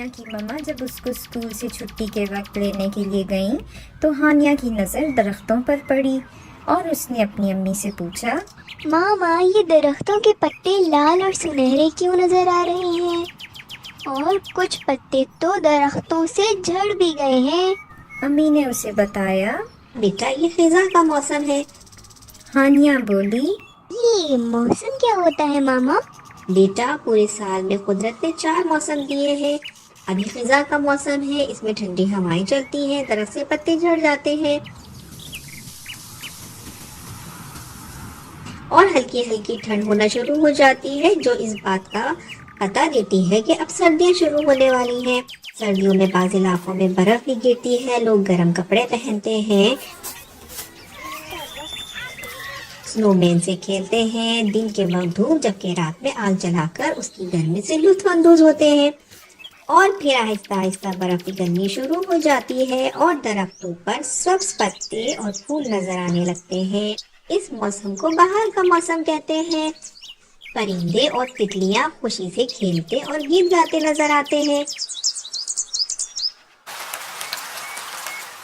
کی ماما جب اس کو اسکول سے چھٹی کے وقت لینے کے لیے گئیں تو ہانیہ کی نظر درختوں پر پڑی اور اس نے اپنی امی سے پوچھا، ماما یہ درختوں کے پتے لال اور سنہرے کیوں نظر آ رہے ہیں؟ اور کچھ پتے تو درختوں سے جھڑ بھی گئے ہیں۔ امی نے اسے بتایا۔ بیٹا یہ خزاں کا موسم ہے۔ ہانیہ بولی، یہ موسم کیا ہوتا ہے ماما؟ بیٹا پورے سال میں قدرت نے 4 موسم دیے ہیں۔ ابھی خزاں کا موسم ہے، اس میں ٹھنڈی ہوائیں چلتی ہیں، درخت سے پتے جھڑ جاتے ہیں اور ہلکی ہلکی ٹھنڈ ہونا شروع ہو جاتی ہے، جو اس بات کا پتہ دیتی ہے کہ اب سردیاں شروع ہونے والی ہیں۔ سردیوں میں بعض علاقوں میں برف بھی گرتی ہے، لوگ گرم کپڑے پہنتے ہیں، سنو مین سے کھیلتے ہیں، دن کے وقت دھوپ جبکہ رات میں آگ جلا کر اس کی گرمی سے لطف اندوز ہوتے ہیں، اور پھر آہستہ آہستہ برف پگھلنی شروع ہو جاتی ہے اور درختوں پر سبز پتے اور پھول نظر آنے لگتے ہیں۔ اس موسم کو بہار کا موسم کہتے ہیں۔ پرندے اور تتلیاں خوشی سے کھیلتے اور گیت گاتے نظر آتے ہیں۔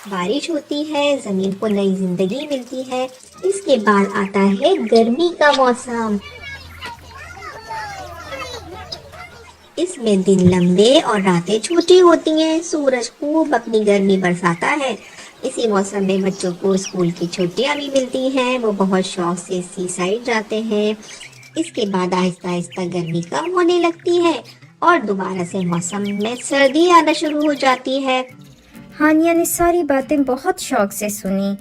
بارش ہوتی ہے، زمین کو نئی زندگی ملتی ہے۔ اس کے بعد آتا ہے گرمی کا موسم۔ اس میں دن لمبے اور راتیں چھوٹی ہوتی ہیں، سورج خوب اپنی گرمی برساتا ہے۔ اسی موسم میں بچوں کو اسکول کی چھٹیاں بھی ملتی ہیں، وہ بہت شوق سے سی سائڈ جاتے ہیں۔ اس کے بعد آہستہ آہستہ گرمی کم ہونے لگتی ہے اور دوبارہ سے موسم میں سردی آنا شروع ہو جاتی ہے۔ ہانیہ نے ساری باتیں بہت شوق سے سنی۔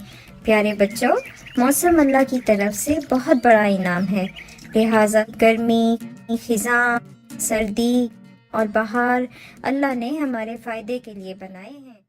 پیارے بچوں، موسم اللہ کی طرف سے بہت بڑا انعام ہے، لہٰذا گرمی، خزاں، سردی اور بہار اللہ نے ہمارے فائدے کے لیے بنائے ہیں۔